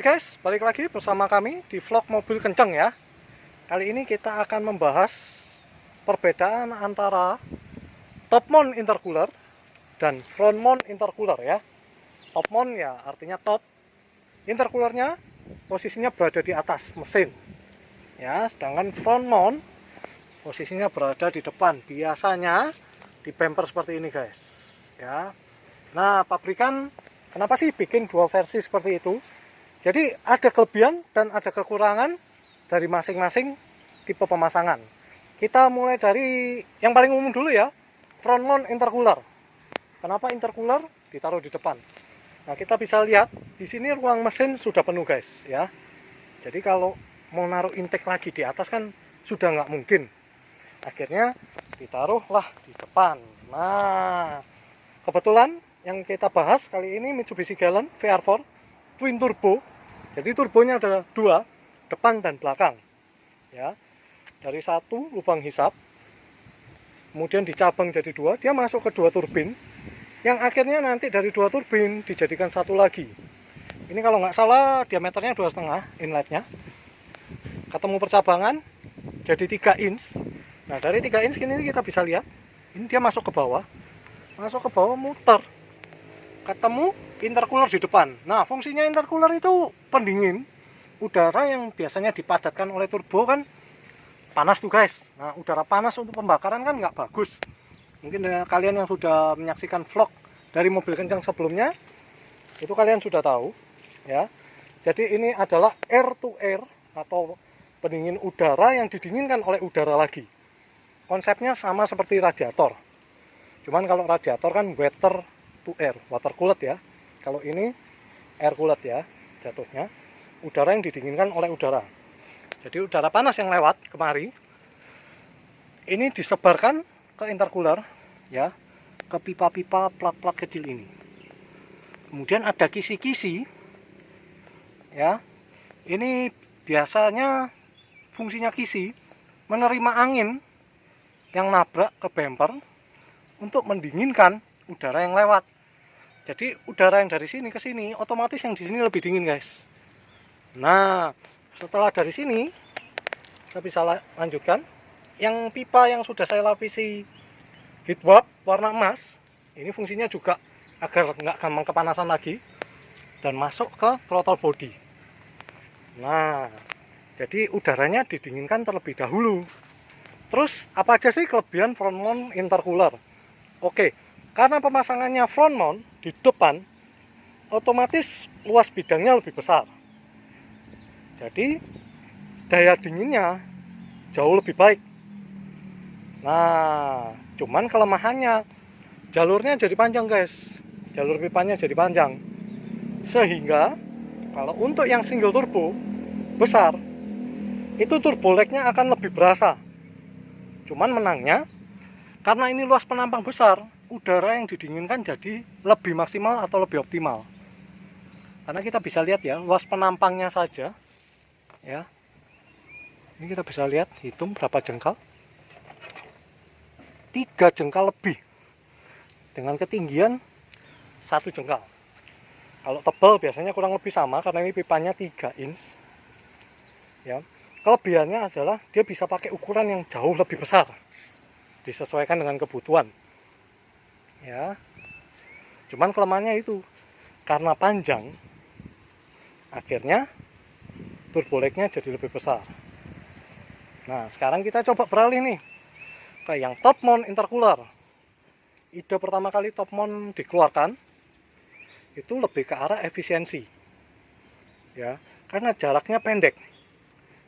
Oke guys, balik lagi bersama kami di vlog mobil kenceng ya. Kali ini kita akan membahas perbedaan antara top mount intercooler dan front mount intercooler ya. Top mount ya artinya top, intercoolernya posisinya berada di atas mesin ya, sedangkan front mount posisinya berada di depan, biasanya di bumper seperti ini guys ya. Nah, pabrikan kenapa sih bikin dua versi seperti itu? Jadi ada kelebihan dan ada kekurangan dari masing-masing tipe pemasangan. Kita mulai dari yang paling umum dulu ya, front mount intercooler. Kenapa intercooler ditaruh di depan? Nah, kita bisa lihat di sini ruang mesin sudah penuh guys ya. Jadi kalau mau naruh intake lagi di atas kan sudah nggak mungkin. Akhirnya ditaruhlah di depan. Nah, kebetulan yang kita bahas kali ini Mitsubishi Galant VR4 Twin Turbo. Jadi turbonya ada dua, depan dan belakang ya. Dari satu lubang hisap kemudian dicabang jadi dua, dia masuk ke dua turbin yang akhirnya nanti dari dua turbin dijadikan satu lagi. Ini kalau nggak salah diameternya 2,5 inletnya, ketemu percabangan jadi 3 inch. Nah, dari 3 inch ini kita bisa lihat ini dia masuk ke bawah muter ketemu intercooler di depan. Nah, fungsinya intercooler itu pendingin udara yang biasanya dipadatkan oleh turbo kan panas tuh guys. Nah, udara panas untuk pembakaran kan nggak bagus. Mungkin kalian yang sudah menyaksikan vlog dari mobil kencang sebelumnya itu kalian sudah tahu ya. Jadi ini adalah air to air atau pendingin udara yang didinginkan oleh udara lagi. Konsepnya sama seperti radiator. Cuman kalau radiator kan water to air, water cooled ya. Kalau ini air cooled ya jatuhnya, udara yang didinginkan oleh udara. Jadi udara panas yang lewat kemari ini disebarkan ke intercooler ya, ke pipa-pipa plat-plat kecil ini. Kemudian ada kisi-kisi ya. Ini biasanya fungsinya kisi menerima angin yang nabrak ke bumper untuk mendinginkan udara yang lewat. Jadi udara yang dari sini ke sini otomatis yang di sini lebih dingin guys. Nah, setelah dari sini kita bisa lanjutkan yang pipa yang sudah saya lapisi heat wrap warna emas. Ini fungsinya juga agar nggak gampang kepanasan lagi dan masuk ke throttle body. Nah, jadi udaranya didinginkan terlebih dahulu. Terus apa aja sih kelebihan front mount intercooler? Oke, karena pemasangannya front mount di depan, otomatis luas bidangnya lebih besar. Jadi daya dinginnya jauh lebih baik. Nah, cuman kelemahannya jalurnya jadi panjang guys. Jalur pipanya jadi panjang. Sehingga kalau untuk yang single turbo besar, itu turbo lag-nya akan lebih berasa. Cuman menangnya karena ini luas penampang besar, udara yang didinginkan jadi lebih maksimal atau lebih optimal. Karena kita bisa lihat ya, luas penampangnya saja ya. Ini kita bisa lihat, hitung berapa jengkal. 3 jengkal lebih. Dengan ketinggian 1 jengkal. Kalau tebal biasanya kurang lebih sama karena ini pipanya 3 inch. Ya. Kelebihannya adalah dia bisa pakai ukuran yang jauh lebih besar. Disesuaikan dengan kebutuhan ya. Cuman kelemahannya itu karena panjang akhirnya turbo lag-nya jadi lebih besar. Nah, sekarang kita coba beralih nih ke yang top mount intercooler. Ide pertama kali top mount dikeluarkan itu lebih ke arah efisiensi ya, karena jaraknya pendek.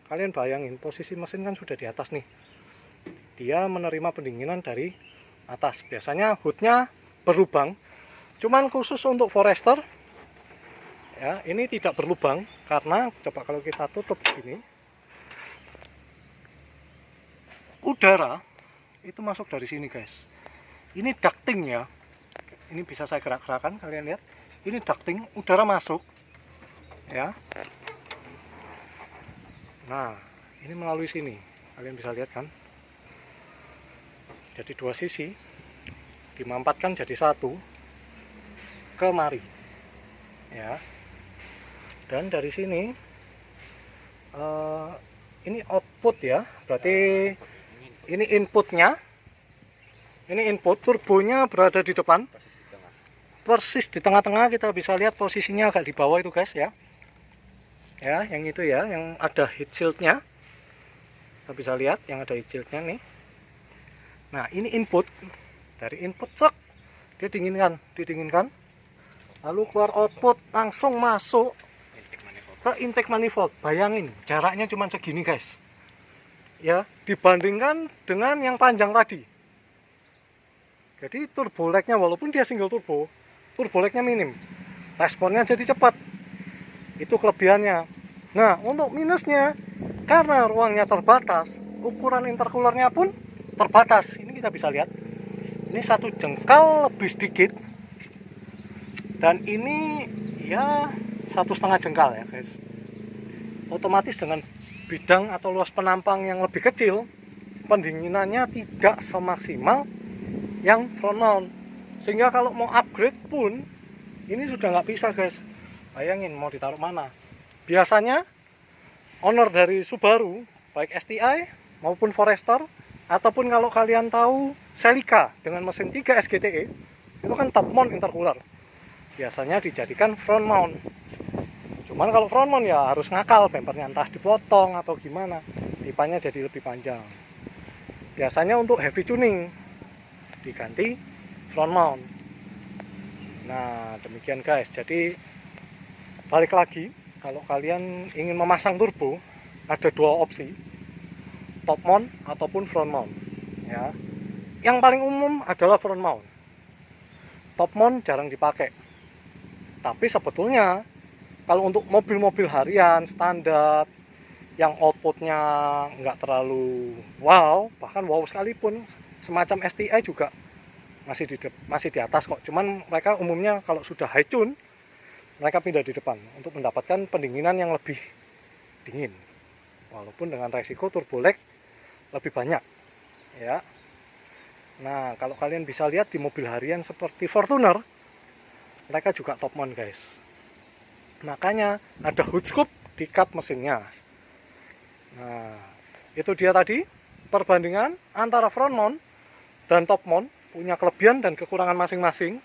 Kalian bayangin posisi mesin kan sudah di atas nih, dia menerima pendinginan dari atas. Biasanya hoodnya berlubang, cuman khusus untuk Forester ya ini tidak berlubang karena coba kalau kita tutup ini, udara itu masuk dari sini guys. Ini ducting ya, ini bisa saya gerak-gerakan, kalian lihat ini ducting, udara masuk ya. Nah, ini melalui sini, kalian bisa lihat kan. Jadi dua sisi dimampatkan jadi satu kemari ya. Dan dari sini ini output ya, berarti ini inputnya. Ini input, turbonya berada di depan, persis di tengah-tengah. Kita bisa lihat posisinya agak di bawah itu guys ya. Ya, yang itu ya, yang ada heat shieldnya. Kita bisa lihat yang ada heat shieldnya nih. Nah, ini input. Dari input cek, dia didinginkan. Lalu keluar output, langsung masuk ke intake manifold. Bayangin, jaraknya cuma segini guys. Ya, dibandingkan dengan yang panjang tadi. Jadi turbo lag-nya walaupun dia single turbo lag-nya minim. Responnya jadi cepat. Itu kelebihannya. Nah, untuk minusnya, karena ruangnya terbatas, ukuran intercoolernya pun terbatas. Ini kita bisa lihat. Ini 1 jengkal lebih sedikit. Dan ini ya 1,5 jengkal ya guys. Otomatis dengan bidang atau luas penampang yang lebih kecil, pendinginannya tidak semaksimal yang front mount. Sehingga kalau mau upgrade pun ini sudah nggak bisa guys. Bayangin mau ditaruh mana. Biasanya owner dari Subaru, baik STI maupun Forester, ataupun kalau kalian tahu Celica dengan mesin 3 SGTE, itu kan top mount intercooler, biasanya dijadikan front mount. Cuman kalau front mount ya harus ngakal, bempernya entah dipotong atau gimana, pipanya jadi lebih panjang. Biasanya untuk heavy tuning diganti front mount. Nah, demikian guys. Jadi balik lagi, kalau kalian ingin memasang turbo, ada 2 opsi, top mount ataupun front mount ya. Yang paling umum adalah front mount. Top mount jarang dipakai. Tapi sebetulnya kalau untuk mobil-mobil harian standar yang outputnya nggak terlalu wow, bahkan wow sekalipun, semacam STI juga masih di atas kok. Cuman mereka umumnya kalau sudah high tune, mereka pindah di depan untuk mendapatkan pendinginan yang lebih dingin, walaupun dengan resiko turbo lag lebih banyak ya. Nah, kalau kalian bisa lihat di mobil harian seperti Fortuner, mereka juga top mount guys. Makanya ada hood scoop di kap mesinnya. Nah, itu dia tadi perbandingan antara front mount dan top mount, punya kelebihan dan kekurangan masing-masing.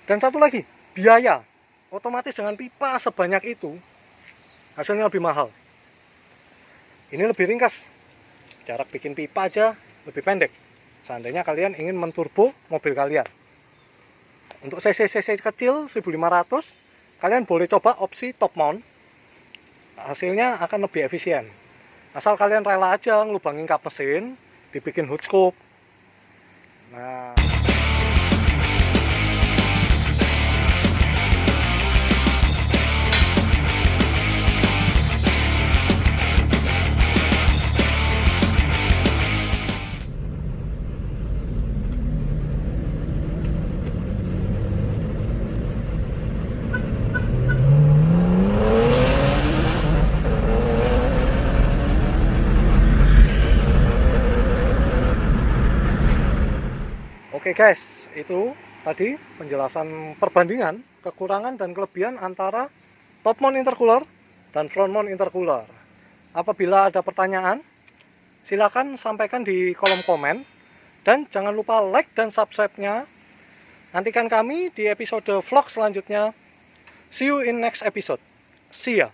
Dan satu lagi, biaya. Otomatis dengan pipa sebanyak itu, hasilnya lebih mahal. Ini lebih ringkas. Jarak bikin pipa aja lebih pendek. Seandainya kalian ingin menturbo mobil kalian. Untuk cc kecil 1500, kalian boleh coba opsi top mount. Hasilnya akan lebih efisien. Asal kalian rela aja ngelubangin kap mesin, dibikin hood scoop. Nah, oke guys, itu tadi penjelasan perbandingan kekurangan dan kelebihan antara top mount intercooler dan front mount intercooler. Apabila ada pertanyaan, silakan sampaikan di kolom komen, dan jangan lupa like dan subscribe-nya. Nantikan kami di episode vlog selanjutnya. See you in next episode. See ya.